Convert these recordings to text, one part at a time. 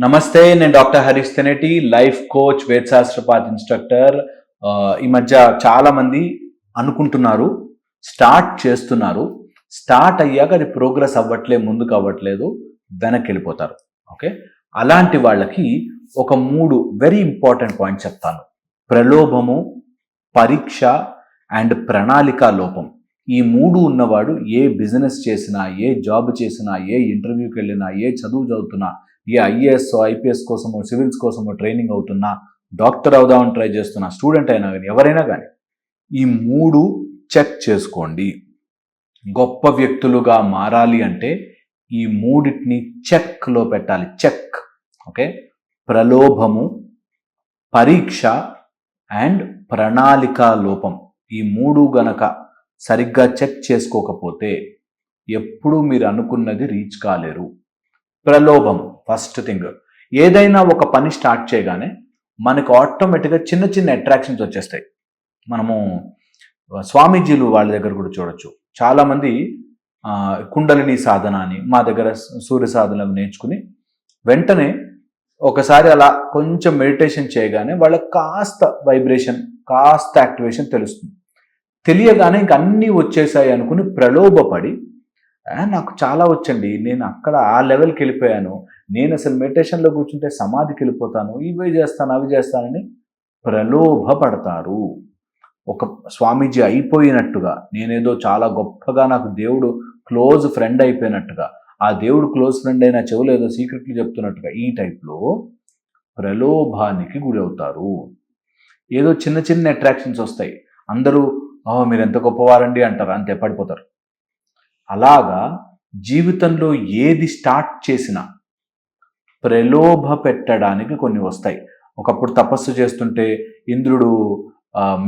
నమస్తే, నేను doctor Harish Teneti, life coach, వేదశాస్త్రపాత్ ఇన్స్ట్రక్టర్. ఈ మధ్య చాలామంది అనుకుంటున్నారు, స్టార్ట్ చేస్తున్నారు. స్టార్ట్ అయ్యాక అది ప్రోగ్రెస్ అవ్వట్లేదు, ముందుకు అవ్వట్లేదు, వెనక్కి వెళ్ళిపోతారు. ఓకే, అలాంటి వాళ్ళకి ఒక 3 వెరీ ఇంపార్టెంట్ పాయింట్స్ చెప్తాను. ప్రలోభము, పరీక్ష అండ్ ప్రణాళికా లోపం. ఈ 3 ఉన్నవాడు ఏ బిజినెస్ చేసినా, ఏ జాబ్ చేసినా, ఏ ఇంటర్వ్యూకి వెళ్ళినా, ఏ చదువు చదువుతున్నా, ఏ ఐఏఎస్ ఐపీఎస్ కోసమో సివిల్స్ కోసమో ట్రైనింగ్ అవుతున్నా, డాక్టర్ అవుదామని ట్రై చేస్తున్నా, స్టూడెంట్ అయినా కానీ ఎవరైనా కానీ ఈ 3 చెక్ చేసుకోండి. గొప్ప వ్యక్తులుగా మారాలి అంటే ఈ 3టిని చెక్లో పెట్టాలి. చెక్. ఓకే, ప్రలోభము, పరీక్ష అండ్ ప్రణాళికా లోపం. ఈ 3 గనక సరిగ్గా చెక్ చేసుకోకపోతే ఎప్పుడు మీరు అనుకున్నది రీచ్ కాలేరు. ప్రలోభం ఫస్ట్ థింగ్. ఏదైనా ఒక పని స్టార్ట్ చేయగానే మనకు ఆటోమేటిక్గా చిన్న చిన్న అట్రాక్షన్స్ వచ్చేస్తాయి. మనము స్వామీజీలు వాళ్ళ దగ్గర కూడా చూడొచ్చు. చాలామంది కుండలిని సాధన అని మా దగ్గర సూర్య సాధనలు నేర్చుకుని వెంటనే ఒకసారి అలా కొంచెం మెడిటేషన్ చేయగానే వాళ్ళకి కాస్త వైబ్రేషన్, కాస్త యాక్టివేషన్ తెలుస్తుంది. తెలియగానే ఇంక అన్నీ వచ్చేసాయి అనుకుని ప్రలోభపడి నాకు చాలా వచ్చండి, నేను అక్కడ ఆ లెవెల్కి వెళ్ళిపోయాను, నేను అసలు మెడిటేషన్లో కూర్చుంటే సమాధికి వెళ్ళిపోతాను, ఇవి చేస్తాను అవి చేస్తానని ప్రలోభపడతారు. ఒక స్వామీజీ అయిపోయినట్టుగా, నేనేదో చాలా గొప్పగా నాకు దేవుడు క్లోజ్ ఫ్రెండ్ అయిపోయినట్టుగా, ఆ దేవుడు క్లోజ్ ఫ్రెండ్ అయినా చెవులు ఏదో సీక్రెట్లు చెప్తున్నట్టుగా ఈ టైప్లో ప్రలోభానికి గురి అవుతారు. ఏదో చిన్న చిన్న అట్రాక్షన్స్ వస్తాయి, అందరూ మీరు ఎంత గొప్పవారండి అంటారు, అంతే పడిపోతారు. అలాగా జీవితంలో ఏది స్టార్ట్ చేసినా ప్రలోభ పెట్టడానికి కొన్ని వస్తాయి. ఒకప్పుడు తపస్సు చేస్తుంటే ఇంద్రుడు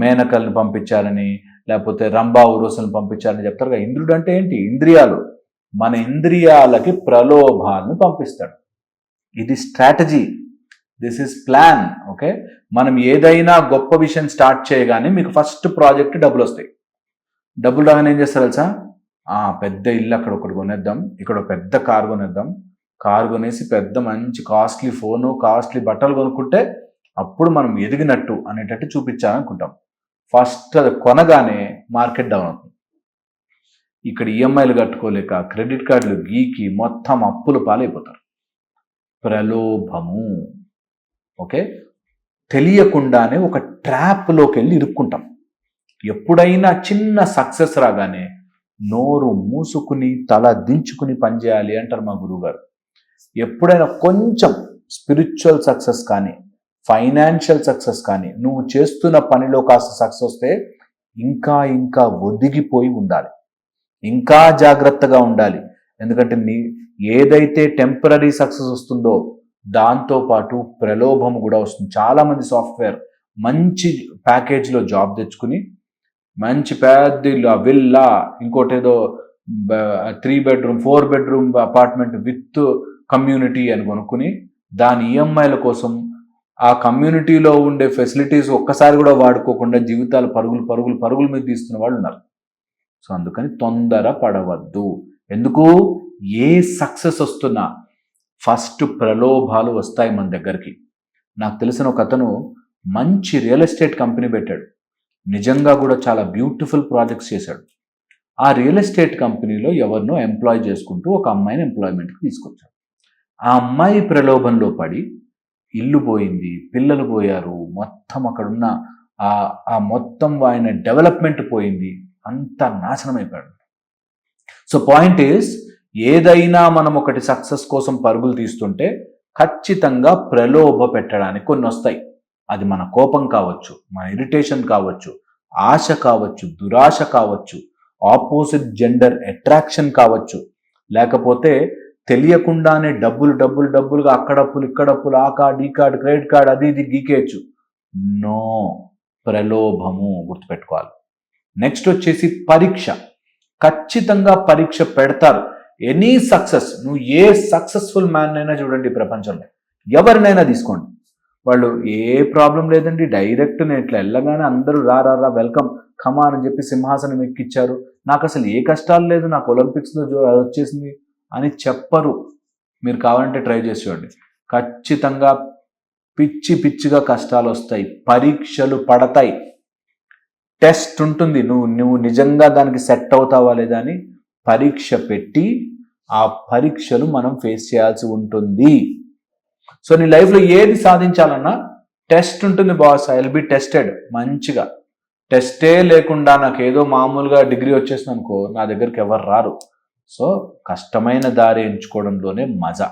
మేనకల్ని పంపించాలని, లేకపోతే రంభా ఉరోసులను పంపించాలని చెప్తారు కదా. ఇంద్రుడు అంటే ఏంటి? ఇంద్రియాలు. మన ఇంద్రియాలకి ప్రలోభాలను పంపిస్తాడు. ఇది strategy, this is plan. Okay, మనం ఏదైనా గొప్ప విషయం స్టార్ట్ చేయగానే మీకు ఫస్ట్ ప్రాజెక్ట్ డబ్బులు వస్తాయి. డబ్బులు రాగానే ఏం చేస్తారు తెలుసా? పెద్ద ఇల్లు అక్కడ ఒకటి కొనేద్దాం, ఇక్కడ పెద్ద కారు కొనేద్దాం, కారు కొనేసి పెద్ద మంచి కాస్ట్లీ ఫోను, కాస్ట్లీ బట్టలు కొనుక్కుంటే అప్పుడు మనం ఎదిగినట్టు అనేటట్టు చూపించాలనుకుంటాం. ఫస్ట్ అది కొనగానే మార్కెట్ డౌన్ అవుతుంది. ఇక్కడ ఈఎంఐలు కట్టుకోలేక క్రెడిట్ కార్డులు గీకి మొత్తం అప్పులు పాలైపోతారు. ప్రలోభము. ఓకే, తెలియకుండానే ఒక ట్రాప్లోకి వెళ్ళి ఇరుక్కుంటాం. ఎప్పుడైనా చిన్న సక్సెస్ రాగానే నోరు మూసుకుని తల దించుకుని పనిచేయాలి అంటారు మా గురువుగారు. ఎప్పుడైనా కొంచెం స్పిరిచువల్ సక్సెస్ కానీ, ఫైనాన్షియల్ సక్సెస్ కానీ, నువ్వు చేస్తున్న పనిలో కాస్త సక్సెస్ వస్తే ఇంకా ఇంకా ఒదిగిపోయి ఉండాలి, ఇంకా జాగ్రత్తగా ఉండాలి. ఎందుకంటే ఏదైతే టెంపరీ సక్సెస్ వస్తుందో దాంతోపాటు ప్రలోభం కూడా వస్తుంది. చాలామంది సాఫ్ట్వేర్ మంచి ప్యాకేజ్లో జాబ్ తెచ్చుకుని మంచి పెద్ద విల్లా, ఇంకోటి ఏదో 3 bedroom 4 bedroom apartment with community అని కొనుక్కుని దాని ఈఎంఐల కోసం ఆ కమ్యూనిటీలో ఉండే ఫెసిలిటీస్ ఒక్కసారి కూడా వాడుకోకుండా జీవితాలు పరుగుల మీద తీస్తున్న వాళ్ళు ఉన్నారు. సో అందుకని తొందర పడవద్దు. ఎందుకు? ఏ సక్సెస్ వస్తున్నా ఫస్ట్ ప్రలోభాలు వస్తాయి మన దగ్గరికి. నాకు తెలిసిన ఒక అతను మంచి రియల్ ఎస్టేట్ కంపెనీ పెట్టాడు. నిజంగా కూడా చాలా బ్యూటిఫుల్ ప్రాజెక్ట్స్ చేశాడు. ఆ రియల్ ఎస్టేట్ కంపెనీలో ఎవరినో ఎంప్లాయ్ చేసుకుంటూ ఒక అమ్మాయిని ఎంప్లాయ్మెంట్కి తీసుకొచ్చాడు. ఆ అమ్మాయి ప్రలోభంలో పడి ఇల్లు పోయింది, పిల్లలు పోయారు, మొత్తం అక్కడున్న ఆ మొత్తం ఆయన డెవలప్మెంట్ పోయింది, అంతా నాశనం అయిపోయాడు. సో పాయింట్ ఈస్, ఏదైనా మనం ఒకటి సక్సెస్ కోసం పరుగులు తీస్తుంటే ఖచ్చితంగా ప్రలోభ పెట్టడానికి కొన్ని వస్తాయి. అది మన కోపం కావచ్చు, మన ఇరిటేషన్ కావచ్చు, ఆశ కావచ్చు, దురాశ కావచ్చు, ఆపోజిట్ జెండర్ అట్రాక్షన్ కావచ్చు, లేకపోతే తెలియకుండానే డబ్బులుగా అక్కడప్పులు ఇక్కడప్పులు, ఆ కార్డు ఈ కార్డు క్రెడిట్ కార్డు అది ఇది గీకేయచ్చు. నో, ప్రలోభము గుర్తుపెట్టుకోవాలి. నెక్స్ట్ వచ్చేసి పరీక్ష. ఖచ్చితంగా పరీక్ష పెడతారు. ఎనీ సక్సెస్, నువ్వు ఏ సక్సెస్ఫుల్ మ్యాన్ అయినా చూడండి ప్రపంచంలో, ఎవరినైనా తీసుకోండి, వాళ్ళు ఏ ప్రాబ్లం లేదండి, డైరెక్ట్ నేను ఇట్లా వెళ్ళగానే అందరూ రా వెల్కమ్ కమాన్ అని చెప్పి సింహాసనం ఎక్కిచ్చారు, నాకు అసలు ఏ కష్టాలు లేదు, నాకు ఒలింపిక్స్లో వచ్చేసింది అని చెప్పరు. మీరు కావాలంటే ట్రై చేసి చూడండి. ఖచ్చితంగా పిచ్చి పిచ్చిగా కష్టాలు వస్తాయి, పరీక్షలు పడతాయి, టెస్ట్ ఉంటుంది. నువ్వు నిజంగా దానికి సెట్ అవుతావా లేదా అని పరీక్ష పెట్టి ఆ పరీక్షలు మనం ఫేస్ చేయాల్సి ఉంటుంది. సో నీ లైఫ్లో ఏది సాధించాలన్నా టెస్ట్ ఉంటుంది boss. I will be tested. మంచిగా టెస్టే లేకుండా నాకు ఏదో మామూలుగా డిగ్రీ వచ్చేసింది అనుకో, నా దగ్గరికి ఎవరు రారు. సో కష్టమైన దారి ఎంచుకోవడంలోనే మజా.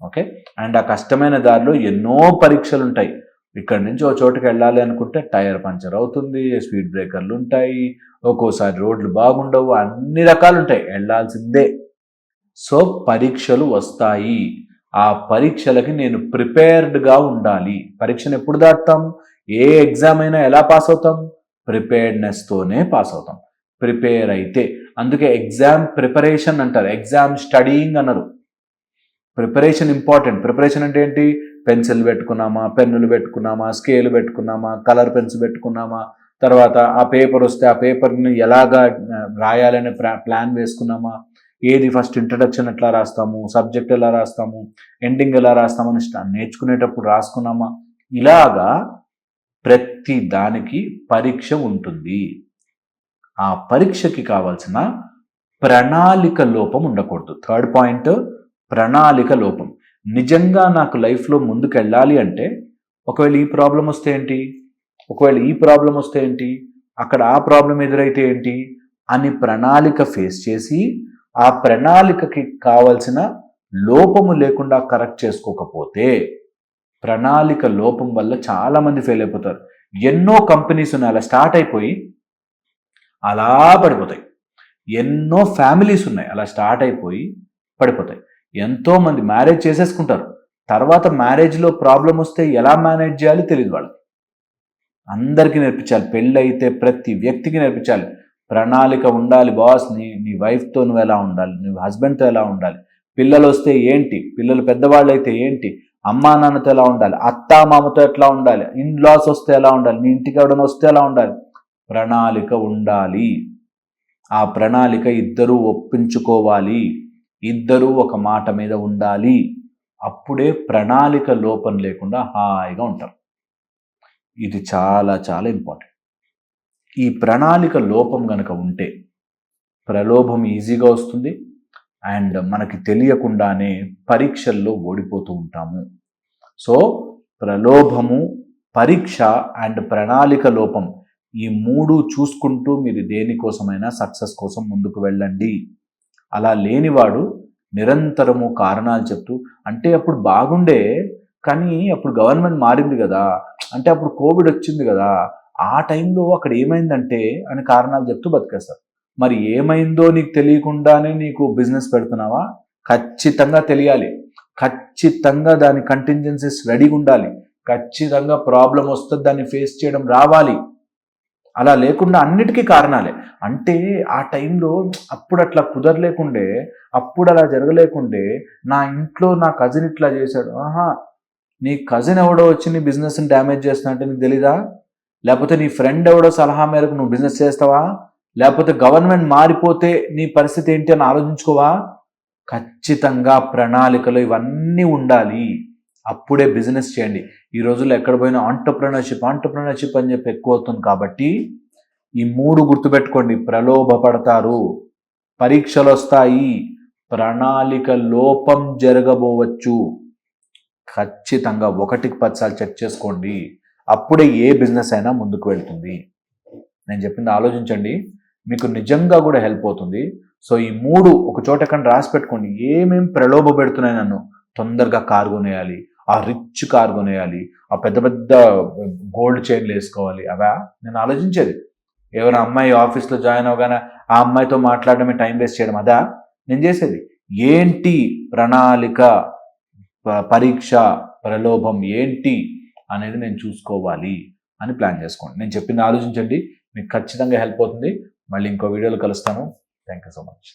ఓకే, అండ్ ఆ కష్టమైన దారిలో ఎన్నో పరీక్షలు ఉంటాయి. ఇక్కడ నుంచి ఒక చోటుకి వెళ్ళాలి అనుకుంటే టైర్ పంచర్ అవుతుంది, స్పీడ్ బ్రేకర్లు ఉంటాయి, ఒక్కోసారి రోడ్లు బాగుండవు, అన్ని రకాలు ఉంటాయి, వెళ్ళాల్సిందే. సో పరీక్షలు వస్తాయి. ఆ పరీక్షలకి నేను ప్రిపేర్డ్గా ఉండాలి. పరీక్షను ఎప్పుడు దాటుతాం? ఏ ఎగ్జామ్ అయినా ఎలా పాస్ అవుతాం? ప్రిపేర్డ్నెస్తోనే పాస్ అవుతాం. ప్రిపేర్ అయితే, అందుకే ఎగ్జామ్ ప్రిపరేషన్ అంటారు, ఎగ్జామ్ స్టడీయింగ్ అన్నారు. Preparation important. ప్రిపరేషన్ అంటే ఏంటి? పెన్సిల్ పెట్టుకున్నామా, పెన్నులు పెట్టుకున్నామా, స్కేల్ పెట్టుకున్నామా, కలర్ పెన్స్ పెట్టుకున్నామా, తర్వాత ఆ పేపర్ వస్తే ఆ పేపర్ని ఎలాగా రాయాలనే ప్లాన్ వేసుకున్నామా, ఏది ఫస్ట్ ఇంట్రడక్షన్ ఎట్లా రాస్తాము, సబ్జెక్ట్ ఎలా రాస్తాము, ఎండింగ్ ఎలా రాస్తామని నేర్చుకునేటప్పుడు రాసుకున్నామా. ఇలాగా ప్రతి దానికి పరీక్ష ఉంటుంది. ఆ పరీక్షకి కావాల్సిన ప్రణాళిక లోపం ఉండకూడదు. థర్డ్ పాయింట్, ప్రణాళిక లోపం. నిజంగా నాకు లైఫ్లో ముందుకు వెళ్ళాలి అంటే ఒకవేళ ఈ ప్రాబ్లం వస్తే ఏంటి, ఒకవేళ ఈ ప్రాబ్లం వస్తే ఏంటి, అక్కడ ఆ ప్రాబ్లం ఎదురైతే ఏంటి అని ప్రణాళిక ఫేస్ చేసి ఆ ప్రణాళికకి కావలసిన లోపము లేకుండా కరెక్ట్ చేసుకోకపోతే, ప్రణాళిక లోపం వల్ల చాలామంది ఫెయిల్ అయిపోతారు. ఎన్నో కంపెనీస్ ఉన్నాయి అలా స్టార్ట్ అయిపోయి అలా పడిపోతాయి. ఎన్నో ఫ్యామిలీస్ ఉన్నాయి అలా స్టార్ట్ అయిపోయి పడిపోతాయి. ఎంతోమంది మ్యారేజ్ చేసేసుకుంటారు, తర్వాత మ్యారేజ్లో ప్రాబ్లం వస్తే ఎలా మేనేజ్ చేయాలి తెలియదు వాళ్ళకి. అందరికీ నేర్పించాలి, పెళ్ళి అయితే ప్రతి వ్యక్తికి నేర్పించాలి. ప్రణాళిక ఉండాలి బాస్. నీ వైఫ్తో నువ్వు ఎలా ఉండాలి, నీ హస్బెండ్తో ఎలా ఉండాలి, పిల్లలు వస్తే ఏంటి, పిల్లలు పెద్దవాళ్ళు అయితే ఏంటి, అమ్మా నాన్నతో ఎలా ఉండాలి, అత్తా మామతో ఎట్లా ఉండాలి, ఇన్ లాస్ వస్తే ఎలా ఉండాలి, నీ ఇంటికి ఎవడన్నా వస్తే ఎలా ఉండాలి. ప్రణాళిక ఉండాలి. ఆ ప్రణాళిక ఇద్దరూ ఒప్పించుకోవాలి, ఇద్దరూ ఒక మాట మీద ఉండాలి. అప్పుడే ప్రణాళిక లోపం లేకుండా హాయిగా ఉంటారు. ఇది చాలా చాలా ఇంపార్టెంట్. ఈ ప్రణాళిక లోపం గనక ఉంటే ప్రలోభం ఈజీగా వస్తుంది అండ్ మనకి తెలియకుండానే పరీక్షల్లో ఓడిపోతూ ఉంటాము. సో ప్రలోభము, పరీక్ష అండ్ ప్రణాళిక లోపం, ఈ మూడు చూసుకుంటూ మీరు దేనికోసమైనా సక్సెస్ కోసం ముందుకు వెళ్ళండి. అలా లేనివాడు నిరంతరము కారణాలు చెప్తూ, అంటే అప్పుడు బాగుండే కానీ అప్పుడు గవర్నమెంట్ మారింది కదా, అంటే అప్పుడు కోవిడ్ వచ్చింది కదా, ఆ టైంలో అక్కడ ఏమైందంటే అని కారణాలు చెప్తూ బతికేస్తారు. మరి ఏమైందో నీకు తెలియకుండానే నీకు బిజినెస్ పెడుతున్నావా? ఖచ్చితంగా తెలియాలి. ఖచ్చితంగా దాని కంటింజెన్సీస్ రెడీగా ఉండాలి. ఖచ్చితంగా ప్రాబ్లం వస్తుంది, దాన్ని ఫేస్ చేయడం రావాలి. అలా లేకుండా అన్నిటికీ కారణాలే. అంటే ఆ టైంలో అప్పుడు అట్లా కుదరలేకుండే, అప్పుడు అలా జరగలేకుండే, నా ఇంట్లో నా కజిన్ ఇట్లా చేశాడు. నీ కజిన్ ఎవడో వచ్చి నీ బిజినెస్ని డ్యామేజ్ చేస్తున్నా అంటే నీకు తెలీదా? లేకపోతే నీ ఫ్రెండ్ ఎవడో సలహా మేరకు నువ్వు బిజినెస్ చేస్తావా? లేకపోతే గవర్నమెంట్ మారిపోతే నీ పరిస్థితి ఏంటి అని ఆలోచించుకోవా? ఖచ్చితంగా ప్రణాళికలు ఇవన్నీ ఉండాలి. అప్పుడే బిజినెస్ చేయండి. ఈ రోజుల్లో ఎక్కడ పోయినా ఆంటర్ప్రెనర్షిప్ అని చెప్పి ఎక్కువ అవుతుంది. కాబట్టి ఈ మూడు గుర్తుపెట్టుకోండి. ప్రలోభపడతారు, పరీక్షలు వస్తాయి, ప్రణాళిక లోపం జరగబోవచ్చు. ఖచ్చితంగా 1కి 10 సార్లు చెక్ చేసుకోండి. అప్పుడే ఏ బిజినెస్ అయినా ముందుకు వెళ్తుంది. నేను చెప్పింది ఆలోచించండి, మీకు నిజంగా కూడా హెల్ప్ అవుతుంది. సో ఈ మూడు ఒక చోట ఎక్కడ రాసి పెట్టుకోండి. ఏమేం ప్రలోభ పెడుతున్నాయి నన్ను, తొందరగా కారు కొనేయాలి, ఆ రిచ్ కారు కొనేయాలి, ఆ పెద్ద పెద్ద గోల్డ్ చైన్లు వేసుకోవాలి, అవా నేను ఆలోచించేది. ఎవరైనా అమ్మాయి ఆఫీస్లో జాయిన్ అవగానే ఆ అమ్మాయితో మాట్లాడడమే టైం వేస్ట్ చేయడం, అదా నేను చేసేది. ఏంటి ప్రణాళిక, పరీక్ష, ప్రలోభం ఏంటి అనేది నేను చూసుకోవాలి అని ప్లాన్ చేసుకోండి. నేను చెప్పింది ఆలోచించండి, మీకు ఖచ్చితంగా హెల్ప్ అవుతుంది. మళ్ళీ ఇంకో వీడియోలో కలుస్తాను. Thank you so much.